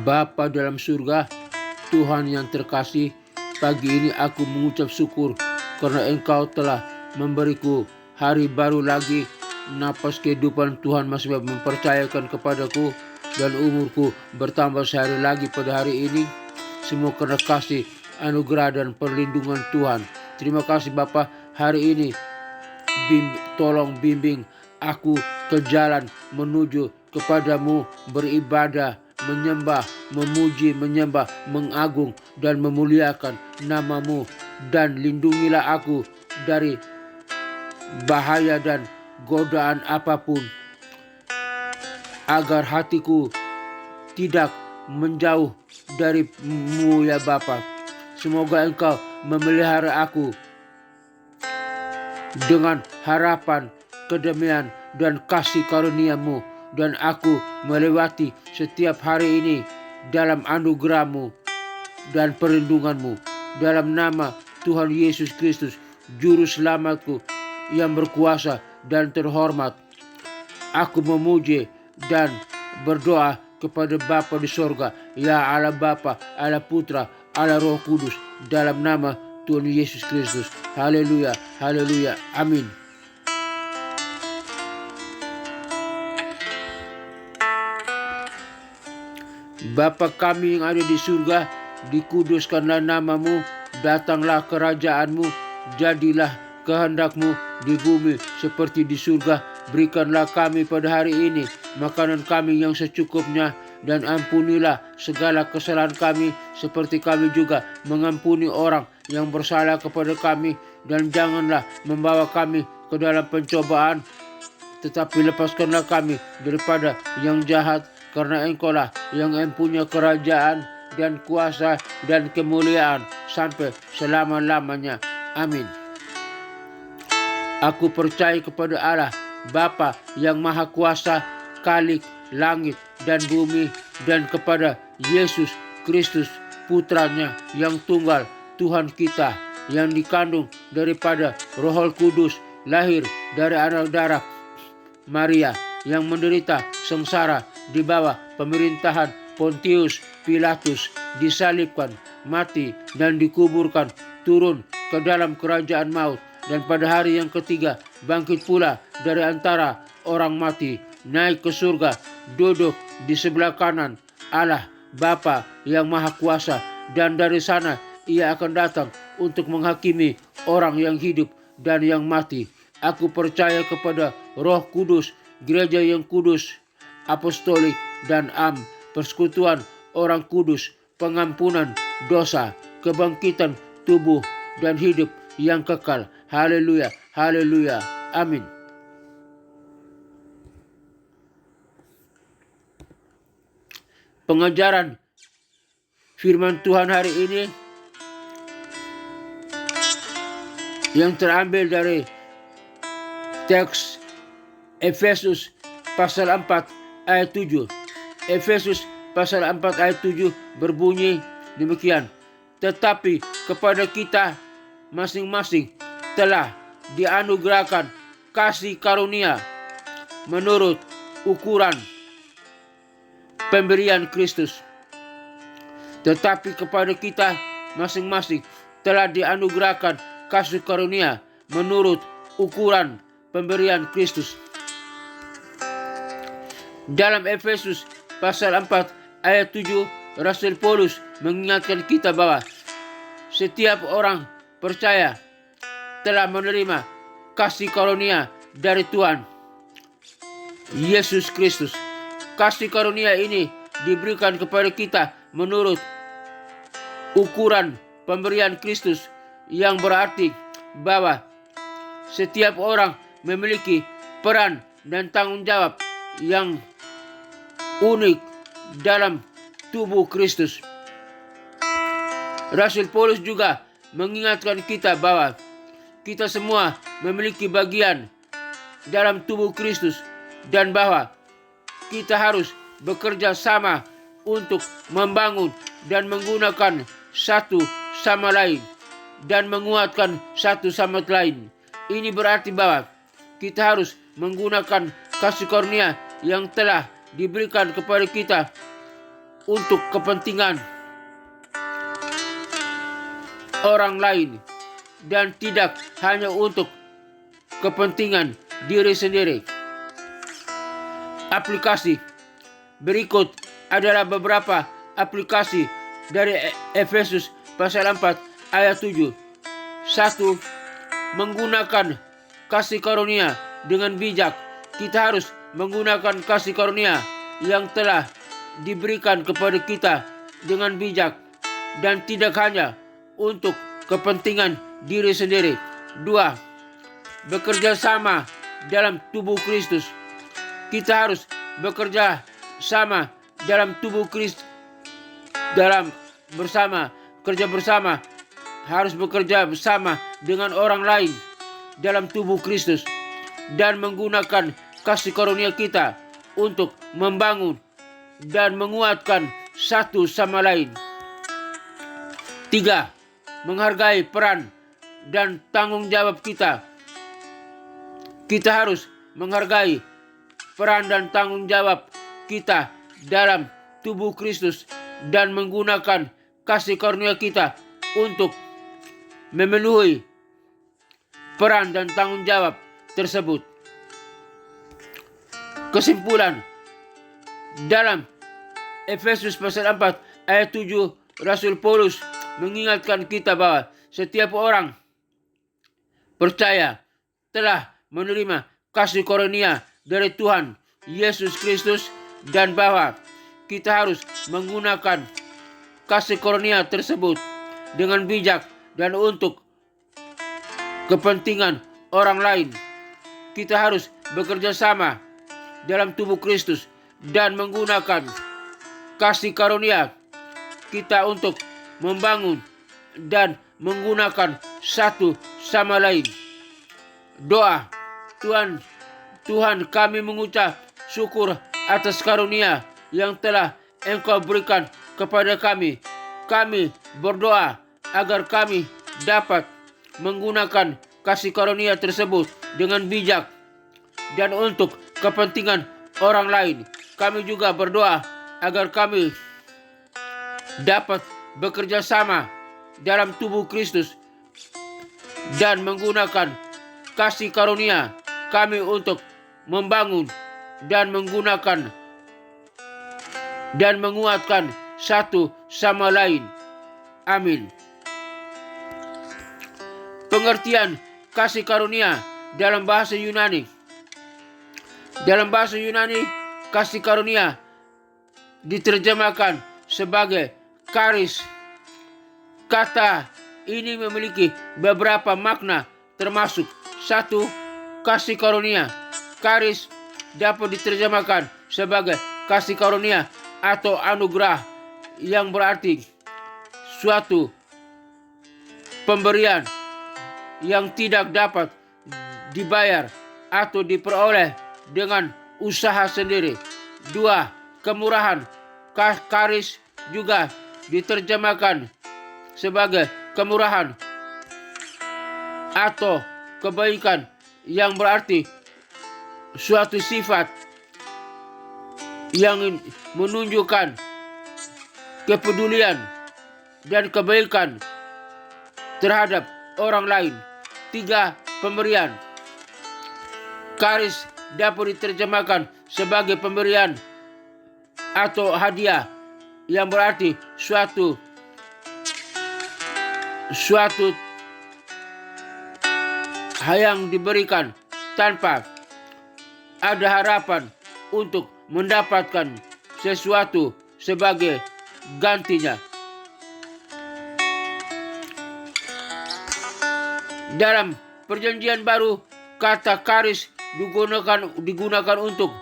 Bapa dalam surga, Tuhan yang terkasih, pagi ini aku mengucap syukur karena Engkau telah memberiku hari baru lagi. Napas kehidupan Tuhan masih mempercayakan kepadaku dan umurku bertambah sehari lagi pada hari ini. Semua karena kasih, anugerah dan perlindungan Tuhan. Terima kasih Bapa, hari ini tolong bimbing aku ke jalan menuju kepadamu, beribadah, menyembah, memuji, menyembah, mengagung dan memuliakan namamu. Dan lindungilah aku dari bahaya dan godaan apapun, agar hatiku tidak menjauh darimu ya Bapa. Semoga Engkau memelihara aku dengan harapan, kedamaian, dan kasih karunia-Mu, dan aku melewati setiap hari ini dalam anugerah-Mu dan perlindungan-Mu. Dalam nama Tuhan Yesus Kristus, Juru Selamatku yang berkuasa dan terhormat, aku memuji dan berdoa kepada Bapa di sorga. Ya Allah Bapa, Allah Putra, Allah Roh Kudus, dalam nama Tuhan Yesus Kristus. Haleluya, haleluya, amin. Bapa kami yang ada di surga, dikuduskanlah namamu, datanglah kerajaanmu, jadilah kehendakmu di bumi seperti di surga. Berikanlah kami pada hari ini makanan kami yang secukupnya, dan ampunilah segala kesalahan kami seperti kami juga mengampuni orang yang bersalah kepada kami. Dan janganlah membawa kami ke dalam pencobaan, tetapi lepaskanlah kami daripada yang jahat, karena Engkau-lah yang mempunyai kerajaan dan kuasa dan kemuliaan sampai selama-lamanya. Amin. Aku percaya kepada Allah Bapa yang Maha Kuasa, Khalik langit dan bumi, dan kepada Yesus Kristus Putranya yang tunggal, Tuhan kita, yang dikandung daripada Roh Kudus, lahir dari anak darah Maria, yang menderita sengsara di bawah pemerintahan Pontius Pilatus, disalibkan, mati, dan dikuburkan, turun ke dalam kerajaan maut, dan pada hari yang ketiga bangkit pula dari antara orang mati, naik ke surga, duduk di sebelah kanan Allah Bapa yang Maha Kuasa, dan dari sana Ia akan datang untuk menghakimi orang yang hidup dan yang mati. Aku percaya kepada Roh Kudus, gereja yang kudus, apostolik dan persekutuan orang kudus, pengampunan dosa, kebangkitan tubuh, dan hidup yang kekal. Haleluya, haleluya, amin. Pengajaran firman Tuhan hari ini yang terambil dari teks Efesus pasal 4 ayat 7. Efesus pasal 4 ayat 7 berbunyi demikian. Tetapi kepada kita masing-masing telah dianugerahkan kasih karunia menurut ukuran pemberian Kristus. Tetapi kepada kita masing-masing telah dianugerahkan kasih karunia menurut ukuran pemberian Kristus. Dalam Efesus pasal 4 ayat 7, Rasul Paulus mengingatkan kita bahwa setiap orang percaya telah menerima kasih karunia dari Tuhan Yesus Kristus. Kasih karunia ini diberikan kepada kita menurut ukuran pemberian Kristus, yang berarti bahwa setiap orang memiliki peran dan tanggung jawab yang unik dalam tubuh Kristus. Rasul Paulus juga mengingatkan kita bahwa kita semua memiliki bagian dalam tubuh Kristus, dan bahwa kita harus bekerja sama untuk membangun dan menggunakan satu sama lain dan menguatkan satu sama lain. Ini berarti bahwa kita harus menggunakan kasih karunia yang telah diberikan kepada kita untuk kepentingan orang lain dan tidak hanya untuk kepentingan diri sendiri. Aplikasi berikut adalah beberapa aplikasi dari Efesus pasal 4 ayat 7. 1. Menggunakan kasih karunia dengan bijak. Kita harus menggunakan kasih karunia yang telah diberikan kepada kita dengan bijak dan tidak hanya untuk kepentingan diri sendiri. 2. Bekerja sama dalam tubuh Kristus. Kita harus bekerja sama dalam tubuh Kristus, kerja bersama, harus bekerja bersama dengan orang lain dalam tubuh Kristus dan menggunakan kasih karunia kita untuk membangun dan menguatkan satu sama lain. 3. Menghargai peran dan tanggung jawab kita. Kita harus menghargai peran dan tanggung jawab kita dalam tubuh Kristus dan menggunakan kasih karunia kita untuk memenuhi peran dan tanggung jawab tersebut. Kesimpulan, dalam Efesus pasal 4 ayat 7, Rasul Paulus mengingatkan kita bahwa setiap orang percaya telah menerima kasih karunia dari Tuhan Yesus Kristus dan bahwa kita harus menggunakan kasih karunia tersebut dengan bijak dan untuk kepentingan orang lain. Kita harus bekerja sama dalam tubuh Kristus dan menggunakan kasih karunia kita untuk membangun dan menggunakan satu sama lain. Doa. Tuhan, kami mengucap syukur atas karunia yang telah Engkau berikan kepada kami. Kami berdoa agar kami dapat menggunakan kasih karunia tersebut dengan bijak dan untuk kepentingan orang lain. Kami juga berdoa agar kami dapat bekerja sama dalam tubuh Kristus dan menggunakan kasih karunia kami untuk membangun dan menggunakan dan menguatkan satu sama lain. Amin. Pengertian kasih karunia dalam bahasa Yunani. Dalam bahasa Yunani, kasih karunia diterjemahkan sebagai charis. Kata ini memiliki beberapa makna, termasuk 1. Kasih karunia. Charis dapat diterjemahkan sebagai kasih karunia atau anugerah, yang berarti suatu pemberian yang tidak dapat dibayar atau diperoleh dengan usaha sendiri. 2. Kemurahan. Charis juga diterjemahkan sebagai kemurahan atau kebaikan, yang berarti suatu sifat yang menunjukkan kepedulian dan kebaikan terhadap orang lain. 3. Pemberian. Charis dapat diterjemahkan sebagai pemberian atau hadiah, yang berarti suatu yang diberikan tanpa ada harapan untuk mendapatkan sesuatu sebagai gantinya. Dalam Perjanjian Baru, kata charis digunakan untuk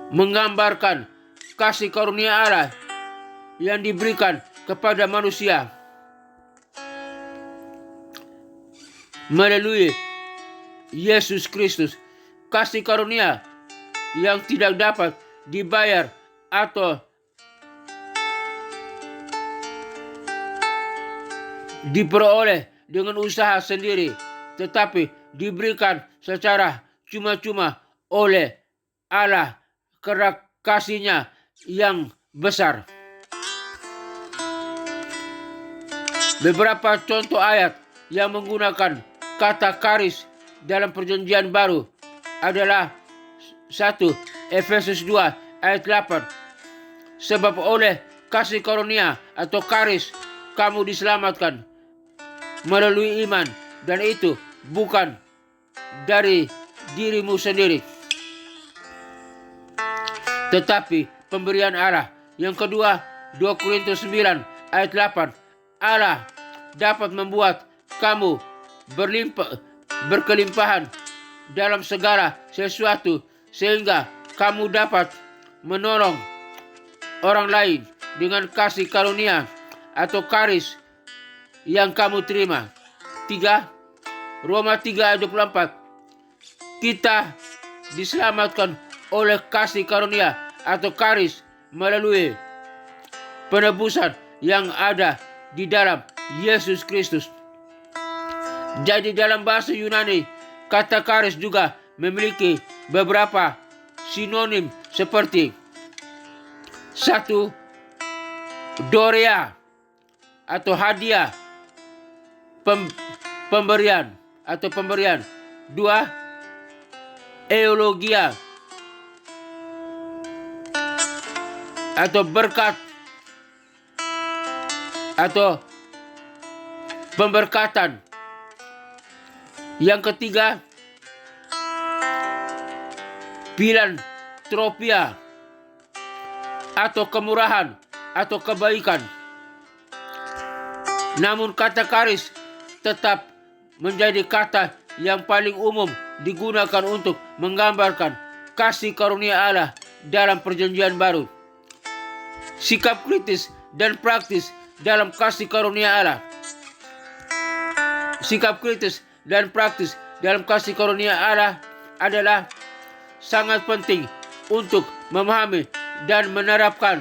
menggambarkan kasih karunia Allah yang diberikan kepada manusia melalui Yesus Kristus. Kasih karunia yang tidak dapat dibayar atau diperoleh dengan usaha sendiri, tetapi diberikan secara cuma-cuma oleh Allah karena kasih-Nya yang besar. Beberapa contoh ayat yang menggunakan kata karis dalam perjanjian baru adalah 1. Efesus 2 ayat 8. Sebab oleh kasih karunia atau karis kamu diselamatkan melalui iman, dan itu bukan dari dirimu sendiri, tetapi pemberian Allah. Yang kedua, 2 Korintus 9 ayat 8. Allah dapat membuat kamu berkelimpahan dalam segala sesuatu sehingga kamu dapat menolong orang lain dengan kasih karunia atau karis yang kamu terima. 3. Roma 3 ayat 24. Kita diselamatkan oleh kasih karunia atau karis melalui penebusan yang ada di dalam Yesus Kristus. Jadi dalam bahasa Yunani, kata karis juga memiliki beberapa sinonim seperti 1. Dorea atau hadiah, pemberian atau pemberian. 2. Eulogia atau berkat atau pemberkatan. Yang ketiga, filantropia atau kemurahan atau kebaikan. Namun kata karis tetap menjadi kata yang paling umum digunakan untuk menggambarkan kasih karunia Allah dalam perjanjian baru. Sikap kritis dan praktis dalam kasih karunia Allah. Sikap kritis dan praktis dalam kasih karunia Allah adalah sangat penting untuk memahami dan menerapkan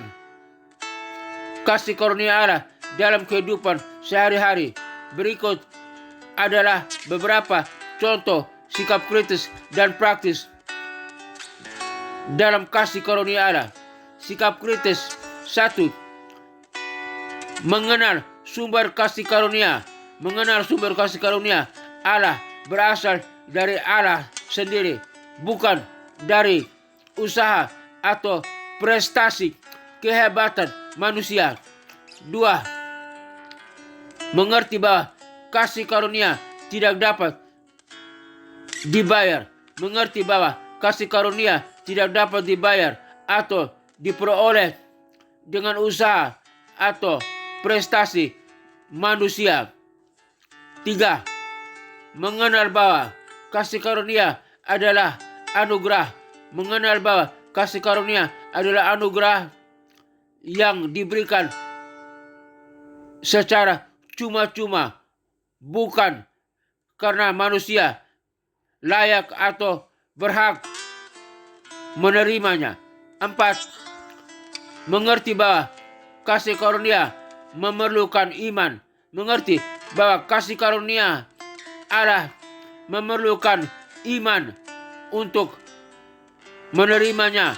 kasih karunia Allah dalam kehidupan sehari-hari. Berikut adalah beberapa contoh sikap kritis dan praktis dalam kasih karunia Allah. Sikap kritis. 1. Mengenal sumber kasih karunia. Mengenal sumber kasih karunia Allah berasal dari Allah sendiri, bukan dari usaha atau prestasi kehebatan manusia. 2. Mengerti bahwa kasih karunia tidak dapat dibayar. Mengerti bahwa kasih karunia tidak dapat dibayar atau diperoleh dengan usaha atau prestasi manusia. 3. Mengenal bahwa kasih karunia adalah anugerah. Mengenal bahwa kasih karunia adalah anugerah yang diberikan secara cuma-cuma, bukan karena manusia layak atau berhak menerimanya. 4. Mengerti bahwa kasih karunia memerlukan iman. Mengerti bahwa kasih karunia Allah memerlukan iman untuk menerimanya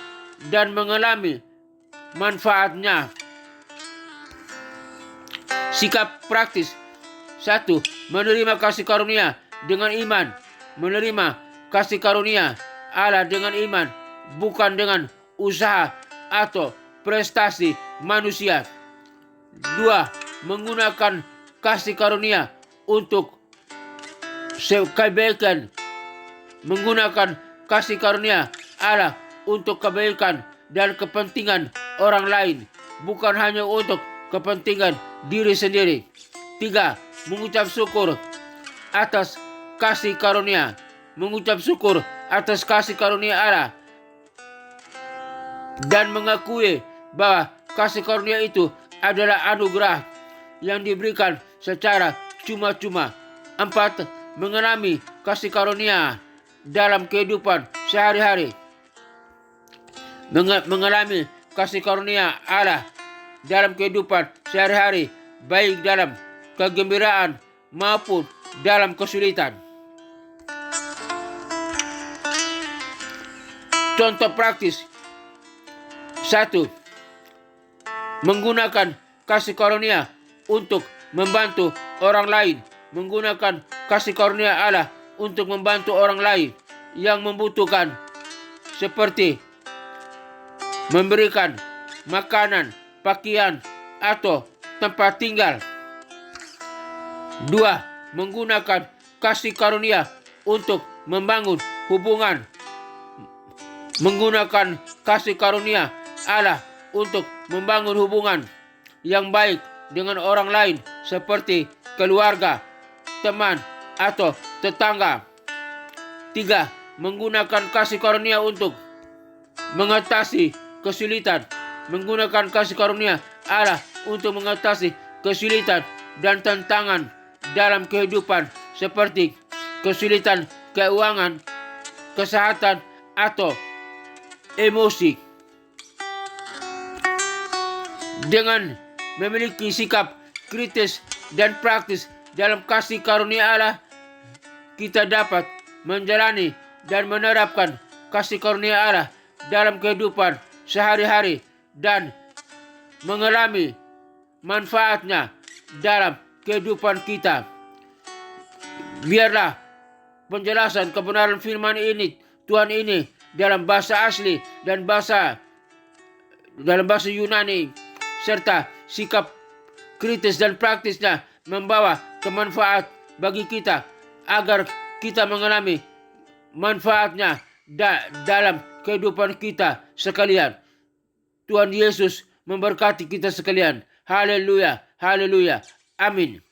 dan mengalami manfaatnya. Sikap praktis. 1. Menerima kasih karunia dengan iman. Menerima kasih karunia Allah dengan iman, bukan dengan usaha atau prestasi manusia. 2. Menggunakan kasih karunia untuk kebaikan. Menggunakan kasih karunia Allah untuk kebaikan dan kepentingan orang lain, bukan hanya untuk kepentingan diri sendiri. 3. Mengucap syukur atas kasih karunia. Mengucap syukur atas kasih karunia Allah dan mengakui bahwa kasih karunia itu adalah anugerah yang diberikan secara cuma-cuma. 4. Mengalami kasih karunia dalam kehidupan sehari-hari. Mengalami kasih karunia Allah dalam kehidupan sehari-hari, baik dalam kegembiraan maupun dalam kesulitan. Contoh praktis. 1. Menggunakan kasih karunia untuk membantu orang lain. Menggunakan kasih karunia Allah untuk membantu orang lain yang membutuhkan, seperti memberikan makanan, pakaian, atau tempat tinggal. 2. Menggunakan kasih karunia untuk membangun hubungan. Menggunakan kasih karunia Allah untuk membangun hubungan yang baik dengan orang lain, seperti keluarga, teman, atau tetangga. 3. Menggunakan kasih karunia untuk mengatasi kesulitan. Menggunakan kasih karunia Allah untuk mengatasi kesulitan dan tantangan dalam kehidupan, seperti kesulitan keuangan, kesehatan, atau emosi. Dengan memiliki sikap kritis dan praktis dalam kasih karunia Allah, kita dapat menjalani dan menerapkan kasih karunia Allah dalam kehidupan sehari-hari dan mengalami manfaatnya dalam kehidupan kita. Biarlah penjelasan kebenaran firman ini, Tuhan ini, dalam bahasa asli dan dalam bahasa Yunani, serta sikap kritis dan praktisnya membawa kemanfaat bagi kita, agar kita mengalami manfaatnya dalam kehidupan kita sekalian. Tuhan Yesus memberkati kita sekalian. Haleluya, haleluya, amin.